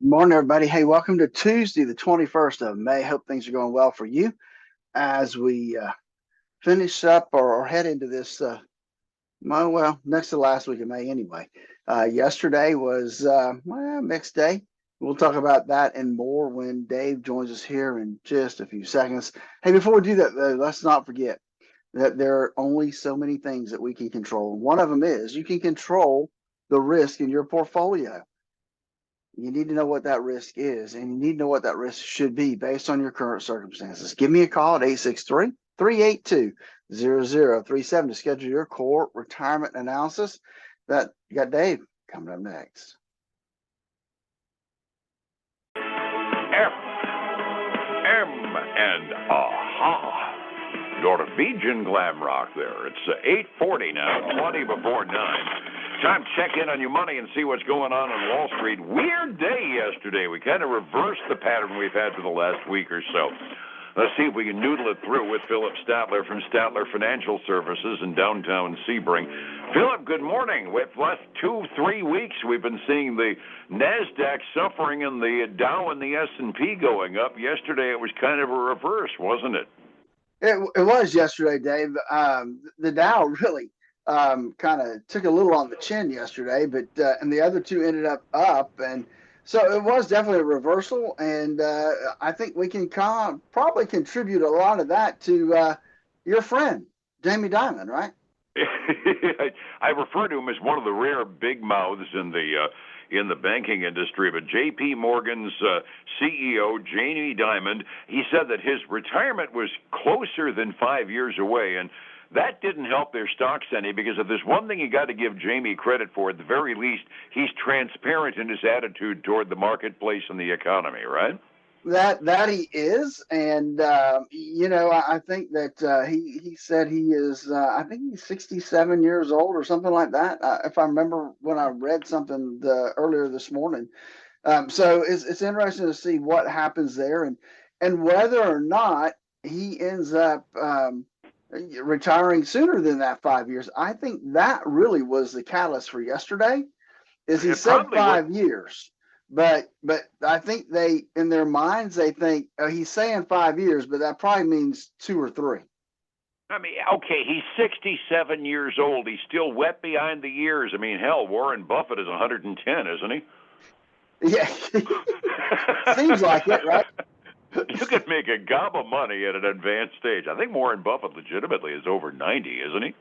Morning, everybody. Hey, welcome to Tuesday, the 21st of May. Hope things are going well for you as we finish up or head into this, next to the last week of May anyway. Yesterday was, mixed day. We'll talk about that and more when Dave joins us here in just a few seconds. Hey, before we do that, though, let's not forget that there are only so many things that we can control. One of them is you can control the risk in your portfolio. You need to know what that risk is, and you need to know what that risk should be based on your current circumstances. Give me a call at 863-382-0037 to schedule your core retirement analysis. That you got Dave coming up next. And aha. Norwegian glam rock there. It's 8:40 now, 20 before 9. Time to check in on your money and see what's going on Wall Street. Weird day yesterday. We kind of reversed the pattern we've had for the last week or so. Let's see if we can noodle it through with Phillip Statler from Statler Financial Services in downtown Sebring. Phillip, good morning. With last 2-3 weeks, we've been seeing the NASDAQ suffering and the Dow and the S&P going up. Yesterday, it was kind of a reverse, wasn't it? It was yesterday, Dave. The Dow really kind of took a little on the chin yesterday, but and the other two ended up, and so it was definitely a reversal. And I think we can probably contribute a lot of that to your friend Jamie Dimon, right? I refer to him as one of the rare big mouths in the banking industry, but J.P. Morgan's CEO, Jamie Dimon, he said that his retirement was closer than 5 years away, and that didn't help their stocks any, because if there's one thing you got to give Jamie credit for, at the very least, he's transparent in his attitude toward the marketplace and the economy, right? That he is, and I think that he said he is. I think he's 67 years old or something like that. If I remember when I read something earlier this morning. So it's interesting to see what happens there, and whether or not he ends up retiring sooner than that 5 years. I think that really was the catalyst for yesterday. Is he said 5 years? But I think they, in their minds, they think he's saying 5 years, but that probably means 2 or 3. I mean, okay, he's 67 years old. He's still wet behind the ears. I mean, hell, Warren Buffett is 110, isn't he? Yeah, seems like it, right? You could make a gob of money at an advanced stage. I think Warren Buffett legitimately is over 90, isn't he?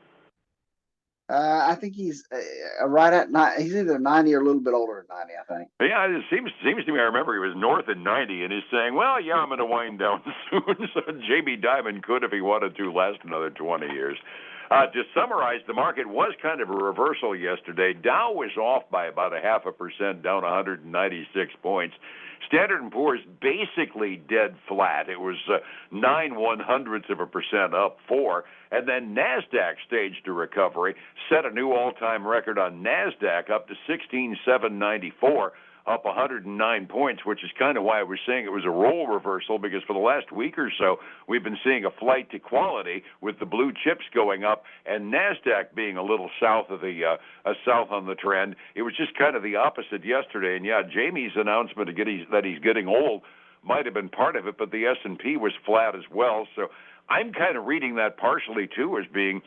I think he's right at 90. He's either 90 or a little bit older than 90, I think. Yeah, it seems to me, I remember he was north of 90, and he's saying, well, yeah, I'm going to wind down soon. So Jamie Dimon could, if he wanted to, last another 20 years. To summarize, the market was kind of a reversal yesterday. Dow was off by about 0.5%, down 196 points. Standard & Poor's basically dead flat. It was 0.09% up 4. And then NASDAQ staged a recovery, set a new all-time record on NASDAQ up to 16,794, up 109 points, which is kind of why I was saying it was a role reversal, because for the last week or so, we've been seeing a flight to quality with the blue chips going up and NASDAQ being a little south of the south on the trend. It was just kind of the opposite yesterday. And yeah, Jamie's announcement that he's getting old might have been part of it, but the S&P was flat as well. So I'm kind of reading that partially too as being,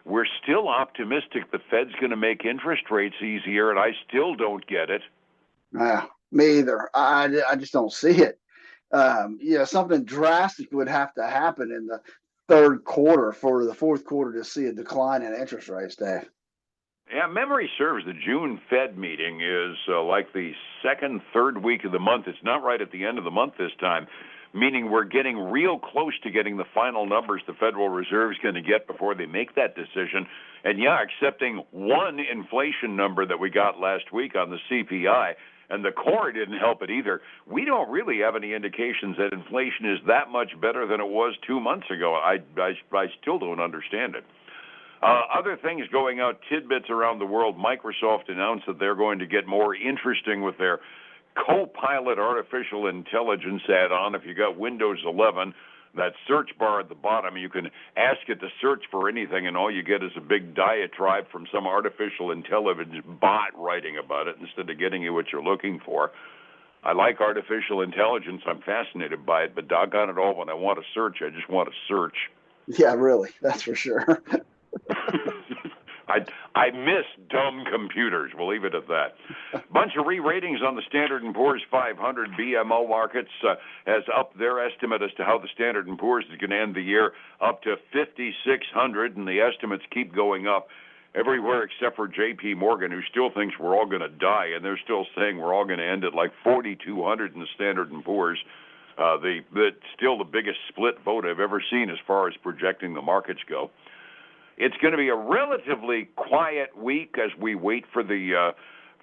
we're still optimistic the Fed's going to make interest rates easier, and I still don't get it. Me either. I just don't see it. Something drastic would have to happen in the third quarter for the fourth quarter to see a decline in interest rates, Dave. Yeah, memory serves, the June Fed meeting is like the second, third week of the month. It's not right at the end of the month this time, meaning we're getting real close to getting the final numbers the Federal Reserve is going to get before they make that decision. And yeah, accepting one inflation number that we got last week on the CPI, and the core didn't help it either. We don't really have any indications that inflation is that much better than it was 2 months ago. I still don't understand it. Other things going out, tidbits around the world. Microsoft announced that they're going to get more interesting with their Copilot artificial intelligence add-on. If you got Windows 11, that search bar at the bottom, you can ask it to search for anything, and all you get is a big diatribe from some artificial intelligence bot writing about it instead of getting you what you're looking for. I like artificial intelligence. I'm fascinated by it, but doggone it all, when I want to search, I just want to search. Yeah, really, that's for sure. I miss dumb computers. We'll leave it at that. Bunch of re-ratings on the Standard & Poor's 500 BMO markets has upped their estimate as to how the Standard & Poor's is going to end the year up to 5,600, and the estimates keep going up everywhere except for J.P. Morgan, who still thinks we're all going to die, and they're still saying we're all going to end at like 4,200 in the Standard & Poor's. Still the biggest split vote I've ever seen as far as projecting the markets go. It's going to be a relatively quiet week as we wait for the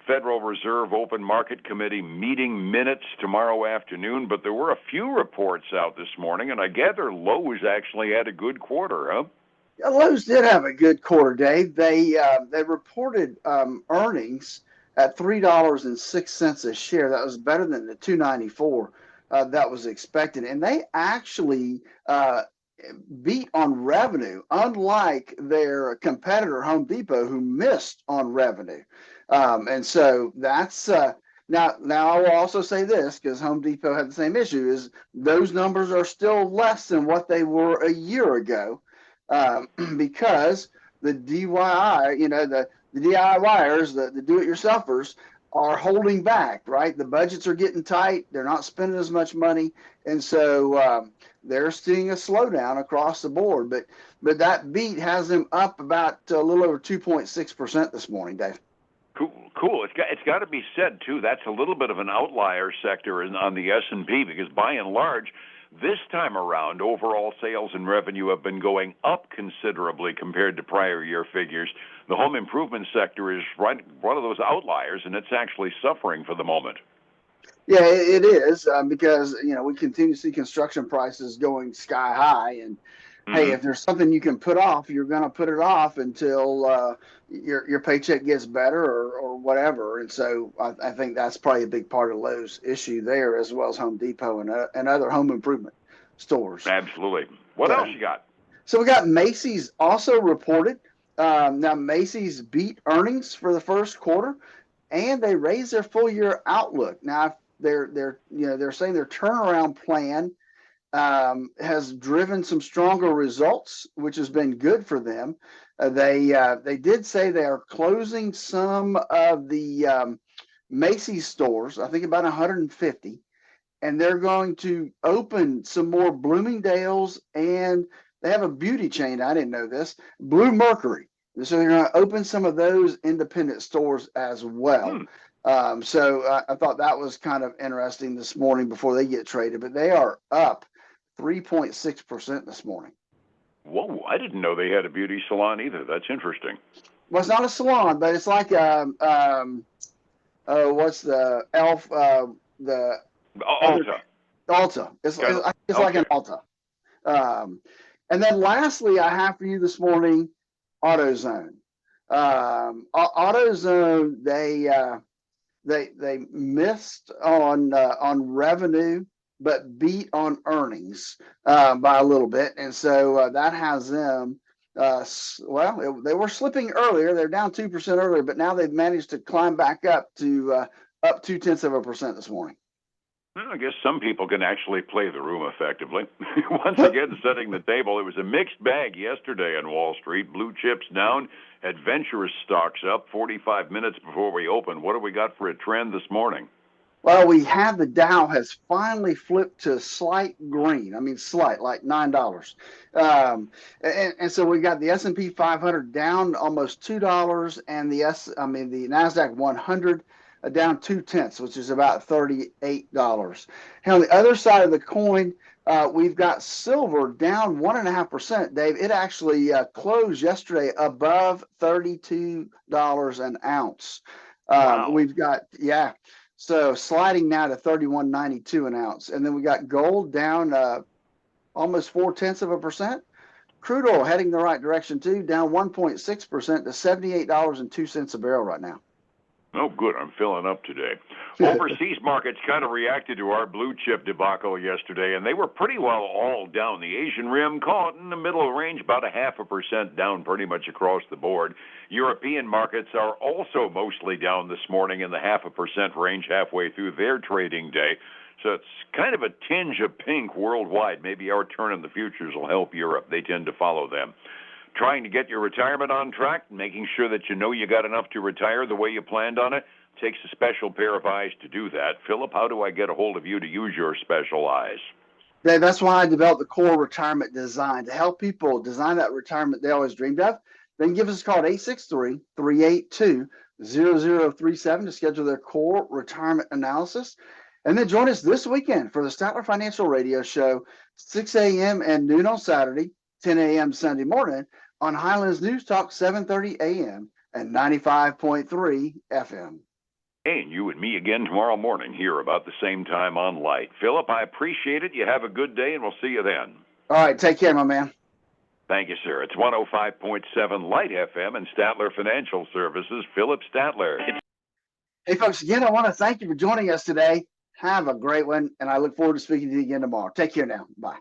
Federal Reserve Open Market Committee meeting minutes tomorrow afternoon, but there were a few reports out this morning, and I gather Lowe's actually had a good quarter, huh? Yeah, Lowe's did have a good quarter, Dave. They reported earnings at $3.06 a share. That was better than the $2.94 that was expected, and they actually beat on revenue, unlike their competitor Home Depot, who missed on revenue. And so that's now I will also say this, because Home Depot had the same issue, is those numbers are still less than what they were a year ago, because the DIY, the DIYers, the do-it-yourselfers, are holding back, right? The budgets are getting tight. They're not spending as much money. And so they're seeing a slowdown across the board. But that beat has them up about a little over 2.6% this morning, Dave. Cool. It's got to be said, too, that's a little bit of an outlier sector on the S&P, because by and large, this time around, overall sales and revenue have been going up considerably compared to prior year figures. The home improvement sector is one of those outliers, and it's actually suffering for the moment. Yeah, it is because, we continue to see construction prices going sky high. And, hey, if there's something you can put off, you're going to put it off until your paycheck gets better or whatever. And so I think that's probably a big part of Lowe's issue there, as well as Home Depot and other home improvement stores. Absolutely. What else you got? So we got Macy's also reported. Now, Macy's beat earnings for the first quarter, and they raised their full year outlook. Now, they're saying their turnaround plan has driven some stronger results, which has been good for them. They did say they are closing some of the Macy's stores, I think about 150, and they're going to open some more Bloomingdale's, and they have a beauty chain. I didn't know this, Blue Mercury. So they're going to open some of those independent stores as well. So I thought that was kind of interesting this morning before they get traded, but they are up 3.6% this morning. Whoa, I didn't know they had a beauty salon either. That's interesting. Well, it's not a salon, but it's like what's the elf, the Ulta. Ulta. It's like an Ulta. And then lastly, I have for you this morning, AutoZone. AutoZone, they missed on revenue, but beat on earnings by a little bit, and so that has them. They were slipping earlier. They're down 2% earlier, but now they've managed to climb back up to up 0.2% this morning. Well, I guess some people can actually play the room effectively. Once again, setting the table. It was a mixed bag yesterday on Wall Street. Blue chips down, adventurous stocks up 45 minutes before we opened. What do we got for a trend this morning? Well, we have the Dow has finally flipped to slight green. I mean, slight, like $9. And so we got the S&P 500 down almost $2, and the NASDAQ 100 down 0.2, which is about $38. And on the other side of the coin, we've got silver down 1.5%. Dave, it actually closed yesterday above $32 an ounce. Wow. We've got so sliding now to 31.92 an ounce, and then we got gold down almost 0.4%. Crude oil heading the right direction too, down 1.6% to $78.02 a barrel right now. Oh, good. I'm filling up today. Overseas markets kind of reacted to our blue chip debacle yesterday, and they were pretty well all down. The Asian rim caught in the middle range, about 0.5% down pretty much across the board. European markets are also mostly down this morning in the 0.5% range halfway through their trading day. So it's kind of a tinge of pink worldwide. Maybe our turn in the futures will help Europe. They tend to follow them. Trying to get your retirement on track, making sure that you know you got enough to retire the way you planned on it, takes a special pair of eyes to do that. Phillip, how do I get a hold of you to use your special eyes? Dave, that's why I developed the core retirement design to help people design that retirement they always dreamed of. Then give us a call at 863-382-0037 to schedule their core retirement analysis. And then join us this weekend for the Statler Financial Radio Show, 6 a.m. and noon on Saturday, 10 a.m. Sunday morning on Highlands News Talk, 7:30 a.m. and 95.3 FM. And you and me again tomorrow morning here about the same time on Light. Phillip, I appreciate it. You have a good day, and we'll see you then. All right, take care, my man. Thank you, sir. It's 105.7 Light FM and Statler Financial Services, Phillip Statler. Hey, folks, again, I want to thank you for joining us today. Have a great one, and I look forward to speaking to you again tomorrow. Take care now. Bye.